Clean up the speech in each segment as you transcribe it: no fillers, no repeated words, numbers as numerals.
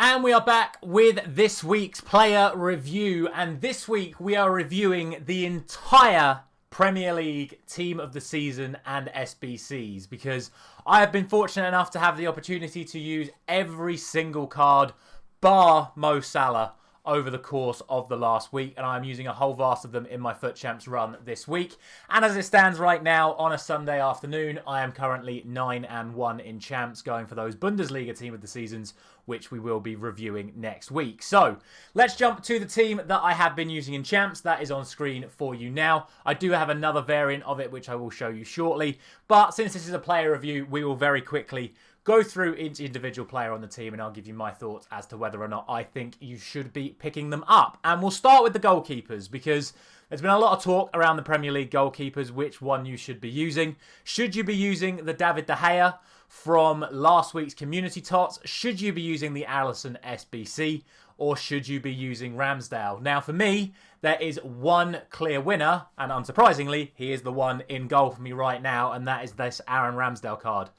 And we are back with this week's player review. And this week we are reviewing the entire Premier League Team of the Season and SBCs, because I have been fortunate enough to have the opportunity to use every single card bar Mo Salah over the course of the last week, and I'm using a whole vast of them in my Foot Champs run this week. And as it stands right now on a Sunday afternoon, I am currently 9-1 in Champs, going for those Bundesliga Team of the Seasons, which we will be reviewing next week. So let's jump to the team that I have been using in Champs. That is on screen for you now. I do have another variant of it, which I will show you shortly. But since this is a player review, we will very quickly go through each individual player on the team, and I'll give you my thoughts as to whether or not I think you should be picking them up. And we'll start with the goalkeepers, because there's been a lot of talk around the Premier League goalkeepers, which one you should be using. Should you be using the David De Gea from last week's community TOTS? Should you be using the Alisson SBC? Or should you be using Ramsdale? Now, for me, there is one clear winner, and unsurprisingly, he is the one in goal for me right now, and that is this Aaron Ramsdale card.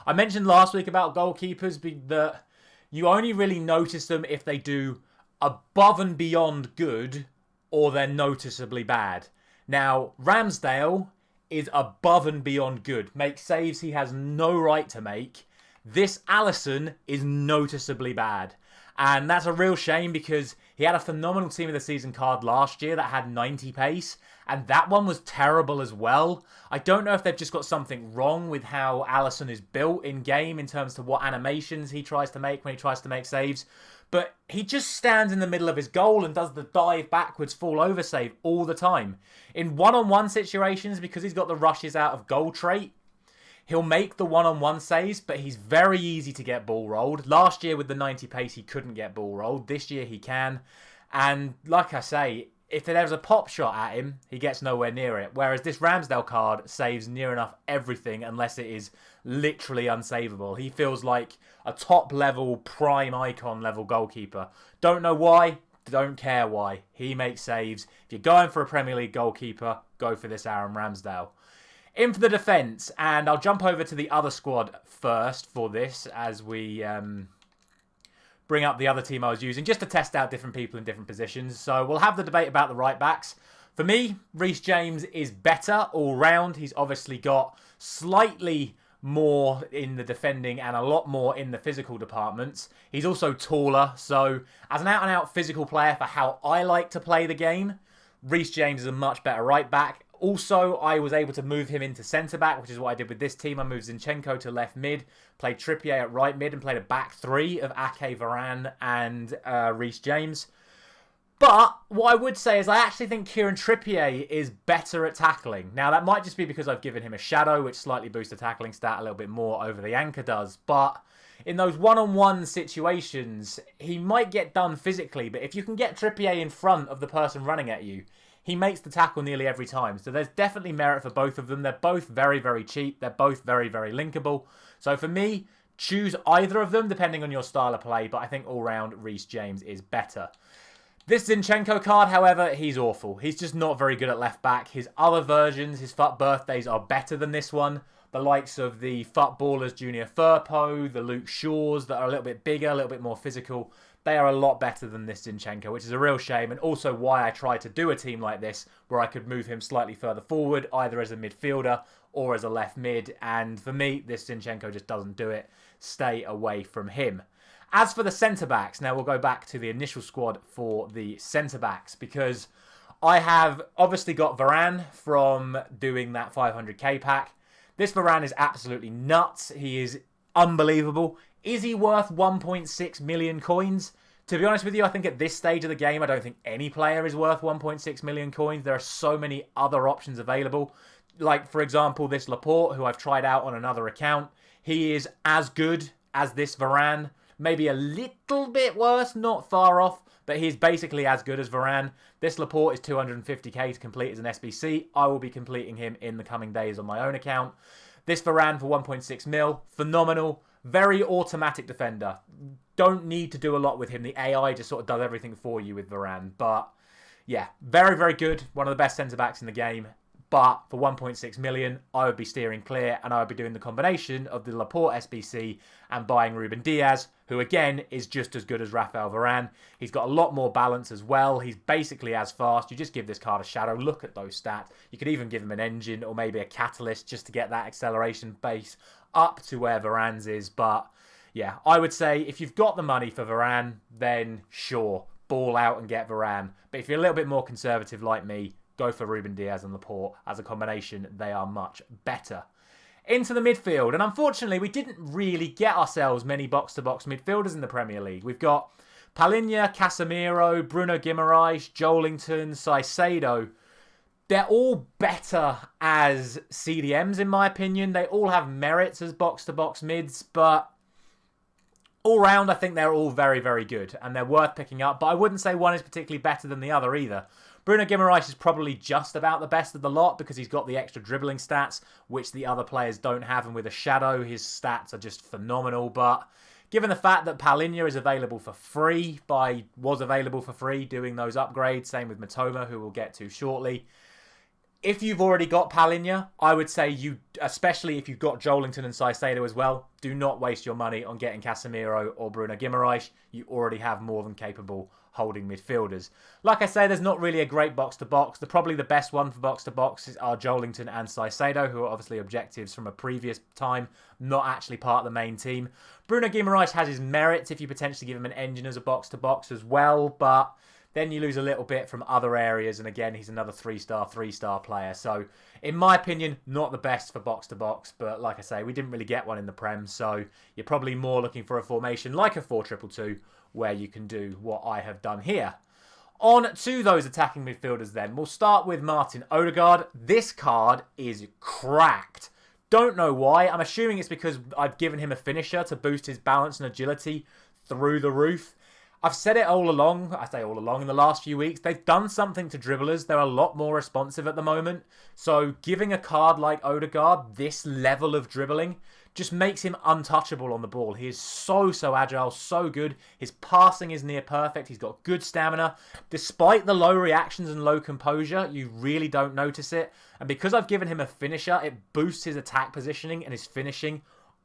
I mentioned last week about goalkeepers that you only really notice them if they do above and beyond good or they're noticeably bad. Now, Ramsdale is above and beyond good. Makes saves he has no right to make. This Alisson is noticeably bad. And that's a real shame, because he had a phenomenal Team of the Season card last year that had 90 pace, and that one was terrible as well. I don't know if they've just got something wrong with how Alisson is built in game in terms of what animations he tries to make when he tries to make saves, but he just stands in the middle of his goal and does the dive backwards fall over save all the time. In one-on-one situations, because he's got the rushes out of goal trait, he'll make the one-on-one saves, but he's very easy to get ball rolled. Last year with the 90 pace, he couldn't get ball rolled. This year he can. And like I say, if there's a pop shot at him, he gets nowhere near it. Whereas this Ramsdale card saves near enough everything unless it is literally unsavable. He feels like a top-level, prime icon-level goalkeeper. Don't know why. Don't care why. He makes saves. If you're going for a Premier League goalkeeper, go for this Aaron Ramsdale. In for the defence, and I'll jump over to the other squad first for this as we bring up the other team I was using, just to test out different people in different positions. So we'll have the debate about the right-backs. For me, Reece James is better all round. He's obviously got slightly more in the defending and a lot more in the physical departments. He's also taller, so as an out-and-out physical player for how I like to play the game, Reece James is a much better right-back. Also, I was able to move him into centre-back, which is what I did with this team. I moved Zinchenko to left mid, played Trippier at right mid, and played a back three of Ake, Varane, and Reece James. But what I would say is I actually think Kieran Trippier is better at tackling. Now, that might just be because I've given him a shadow, which slightly boosts the tackling stat a little bit more over the anchor does. But in those one-on-one situations, he might get done physically. But if you can get Trippier in front of the person running at you, he makes the tackle nearly every time. So there's definitely merit for both of them. They're both very, very cheap. They're both very, very linkable. So for me, choose either of them depending on your style of play. But I think all-round Reece James is better. This Zinchenko card, however, he's awful. He's just not very good at left-back. His other versions, his FUT birthdays, are better than this one. The likes of the FUTballers Junior Firpo, the Luke Shaws that are a little bit bigger, a little bit more physical. They are a lot better than this Zinchenko, which is a real shame, and also why I tried to do a team like this where I could move him slightly further forward, either as a midfielder or as a left mid. And for me, this Zinchenko just doesn't do it. Stay away from him. As for the centre-backs, now we'll go back to the initial squad for the centre-backs, because I have obviously got Varane from doing that 500k pack. This Varane is absolutely nuts. He is unbelievable. Is he worth 1.6 million coins? To be honest with you, I think at this stage of the game, I don't think any player is worth 1.6 million coins. There are so many other options available. Like, for example, this Laporte, who I've tried out on another account. He is as good as this Varane. Maybe a little bit worse, not far off, but he's basically as good as Varane. This Laporte is 250k to complete as an SBC. I will be completing him in the coming days on my own account. This Varane for 1.6 mil, phenomenal. Very automatic defender. Don't need to do a lot with him. The AI just sort of does everything for you with Varane. But yeah, very, very good. One of the best centre-backs in the game. But for 1.6 million, I would be steering clear, and I would be doing the combination of the Laporte SBC and buying Ruben Diaz, who again is just as good as Raphael Varane. He's got a lot more balance as well. He's basically as fast. You just give this card a shadow. Look at those stats. You could even give him an engine or maybe a catalyst just to get that acceleration base up to where Varane's is. But yeah, I would say if you've got the money for Varane, then sure, ball out and get Varane. But if you're a little bit more conservative like me, go for Ruben Diaz and Laporte. As a combination, they are much better. Into the midfield, and unfortunately, we didn't really get ourselves many box-to-box midfielders in the Premier League. We've got Palhinha, Casemiro, Bruno Guimaraes, Joelinton, Caicedo. They're all better as CDMs, in my opinion. They all have merits as box-to-box mids, but all round, I think they're all very, very good, and they're worth picking up. But I wouldn't say one is particularly better than the other either. Bruno Guimaraes is probably just about the best of the lot because he's got the extra dribbling stats, which the other players don't have. And with a shadow, his stats are just phenomenal. But given the fact that Palhinha is available for free, was available for free doing those upgrades, same with Mitoma, who we'll get to shortly. If you've already got Palhinha, I would say you, especially if you've got Joelinton and Caicedo as well, do not waste your money on getting Casemiro or Bruno Guimaraes. You already have more than capable holding midfielders. Like I say, there's not really a great box-to-box. Probably the best one for box-to-box are Joelinton and Caicedo, who are obviously objectives from a previous time, not actually part of the main team. Bruno Guimaraes has his merits if you potentially give him an engine as a box-to-box as well, but then you lose a little bit from other areas, and again, he's another 3-star player. So, in my opinion, not the best for box-to-box, but like I say, we didn't really get one in the Prem, so you're probably more looking for a formation like a 4-2-2, where you can do what I have done here. On to those attacking midfielders then. We'll start with Martin Odegaard. This card is cracked. Don't know why. I'm assuming it's because I've given him a finisher to boost his balance and agility through the roof. I've said it all along, I say all along in the last few weeks, they've done something to dribblers. They're a lot more responsive at the moment. So giving a card like Odegaard this level of dribbling just makes him untouchable on the ball. He is so agile, so good. His passing is near perfect. He's got good stamina. Despite the low reactions and low composure, you really don't notice it. And because I've given him a finisher, it boosts his attack positioning and his finishing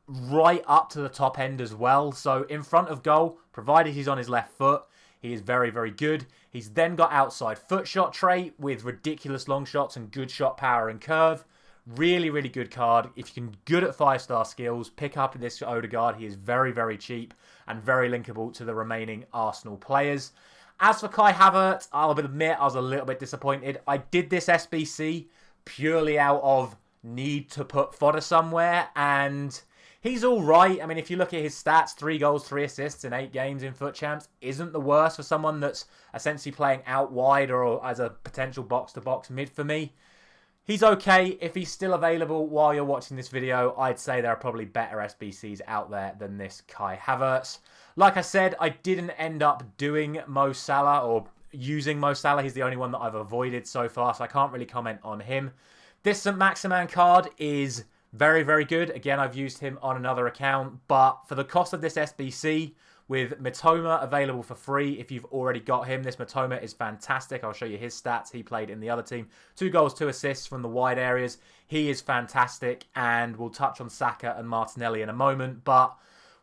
right up to the top end as well. So in front of goal, provided he's on his left foot, he is very, very good. He's then got outside foot shot trait with ridiculous long shots and good shot power and curve. Really, really good card. If you can good at 5-star skills, pick up this Odegaard. He is very, very cheap and very linkable to the remaining Arsenal players. As for Kai Havertz, I'll admit I was a little bit disappointed. I did this SBC purely out of need to put fodder somewhere, and he's all right. I mean, if you look at his stats, 3 goals, 3 assists in 8 games in Foot Champs isn't the worst for someone that's essentially playing out wide or as a potential box-to-box mid for me. He's okay. If he's still available while you're watching this video, I'd say there are probably better SBCs out there than this Kai Havertz. Like I said, I didn't end up doing Mo Salah or using Mo Salah. He's the only one that I've avoided so far, so I can't really comment on him. This St. Maximin card is very, very good. Again, I've used him on another account, but for the cost of this SBC, with Mitoma available for free, if you've already got him, this Mitoma is fantastic. I'll show you his stats. He played in the other team. 2 goals, 2 assists from the wide areas. He is fantastic, and we'll touch on Saka and Martinelli in a moment. But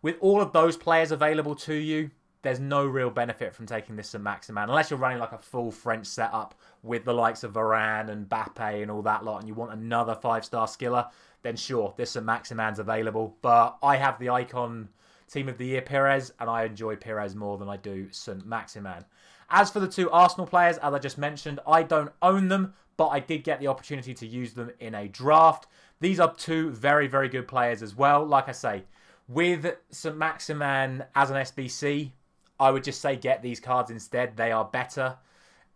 with all of those players available to you, there's no real benefit from taking this St. Maximin, unless you're running like a full French setup with the likes of Varane and Mbappe and all that lot, and you want another 5-star skiller, then sure, this St. Maximin's available. But I have the icon Team of the Year Pires, and I enjoy Pires more than I do St. Maximin. As for the 2 Arsenal players, as I just mentioned, I don't own them, but I did get the opportunity to use them in a draft. These are 2 very, very good players as well. Like I say, with St. Maximin as an SBC, I would just say get these cards instead. They are better,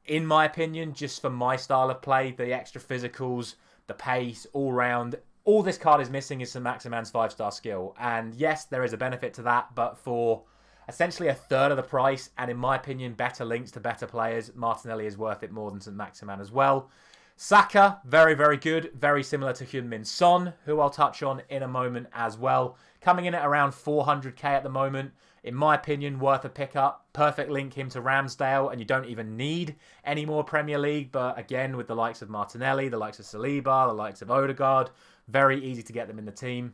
in my opinion, just for my style of play. The extra physicals, the pace, all round. All this card is missing is St. Maximin's 5-star skill. And yes, there is a benefit to that, but for essentially a third of the price, and in my opinion, better links to better players, Martinelli is worth it more than St. Maximin as well. Saka, very, very good. Very similar to Heung-min Son, who I'll touch on in a moment as well. Coming in at around 400k at the moment. in my opinion, worth a pickup. Perfect link him to Ramsdale, and you don't even need any more Premier League. But again, with the likes of Martinelli, the likes of Saliba, the likes of Odegaard, very easy to get them in the team.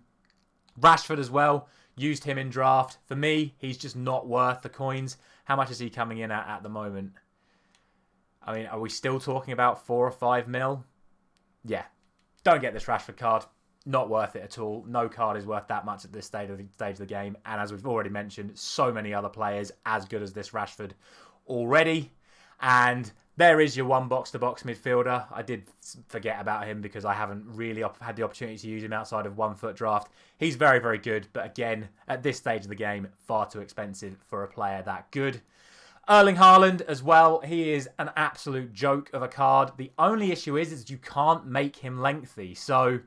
Rashford as well, used him in draft. For me, he's just not worth the coins. How much is he coming in at the moment? I mean, are we still talking about 4 or 5 mil? Yeah. Don't get this Rashford card. Not worth it at all. No card is worth that much at this stage of the game. And as we've already mentioned, so many other players as good as this Rashford already. And there is your one box-to-box midfielder. I did forget about him because I haven't really had the opportunity to use him outside of 1 foot draft. He's very, very good. But again, at this stage of the game, far too expensive for a player that good. Erling Haaland as well. He is an absolute joke of a card. The only issue is you can't make him lengthy. So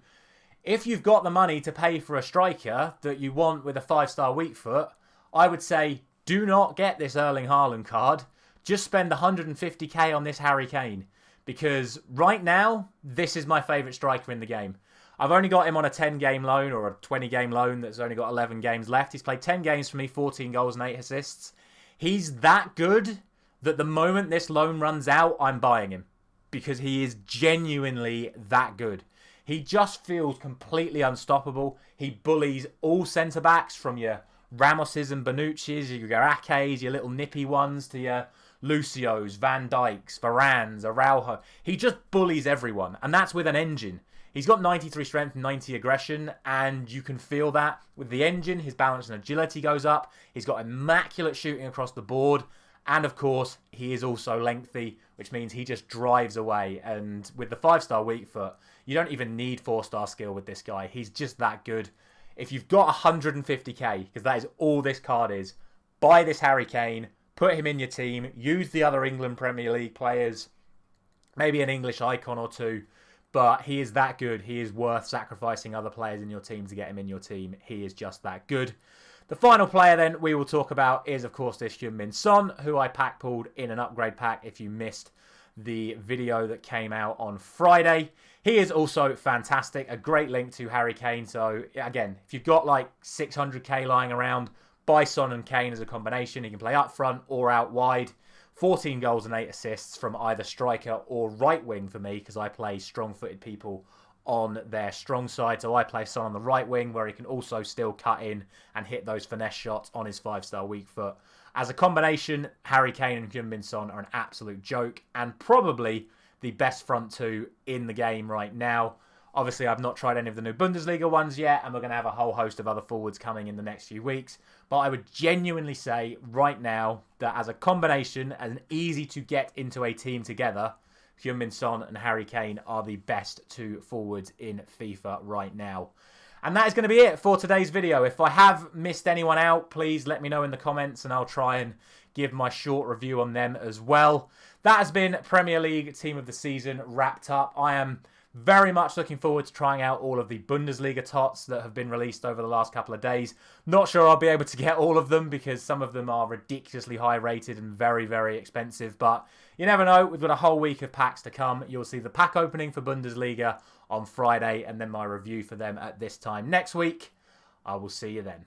if you've got the money to pay for a striker that you want with a 5-star weak foot, I would say do not get this Erling Haaland card. Just spend 150k on this Harry Kane. Because right now, this is my favourite striker in the game. I've only got him on a 10-game loan or a 20-game loan that's only got 11 games left. He's played 10 games for me, 14 goals and 8 assists. He's that good that the moment this loan runs out, I'm buying him. Because he is genuinely that good. He just feels completely unstoppable. He bullies all centre-backs from your Ramoses and Bonucci's, your Akes, your little nippy ones, to your Lucios, Van Dijks, Varanes, Araujo. He just bullies everyone. And that's with an engine. He's got 93 strength and 90 aggression, and you can feel that. With the engine, his balance and agility goes up. He's got immaculate shooting across the board. And, of course, he is also lengthy, which means he just drives away. And with the 5-star weak foot, you don't even need 4-star skill with this guy. He's just that good. If you've got 150k, because that is all this card is, buy this Harry Kane, put him in your team, use the other England Premier League players, maybe an English icon or two. But he is that good. He is worth sacrificing other players in your team to get him in your team. He is just that good. The final player then we will talk about is, of course, this Heung-min Son, who I pack pulled in an upgrade pack if you missed the video that came out on Friday. He is also fantastic. A great link to Harry Kane. So, again, if you've got like 600k lying around, buy Son and Kane as a combination. He can play up front or out wide. 14 goals and 8 assists from either striker or right wing for me, because I play strong-footed people on their strong side. So I play Son on the right wing, where he can also still cut in and hit those finesse shots on his 5-star weak foot. As a combination, Harry Kane and Heung-min Son are an absolute joke, and probably the best front two in the game right now. Obviously, I've not tried any of the new Bundesliga ones yet, and we're going to have a whole host of other forwards coming in the next few weeks. But I would genuinely say right now that as a combination, as an easy to get into a team together, Heung-min Son and Harry Kane are the best 2 forwards in FIFA right now. And that is going to be it for today's video. If I have missed anyone out, please let me know in the comments, and I'll try and give my short review on them as well. That has been Premier League Team of the Season wrapped up. I am very much looking forward to trying out all of the Bundesliga TOTS that have been released over the last couple of days. Not sure I'll be able to get all of them because some of them are ridiculously high rated and very, very expensive. But you never know. We've got a whole week of packs to come. You'll see the pack opening for Bundesliga on Friday and then my review for them at this time next week. I will see you then.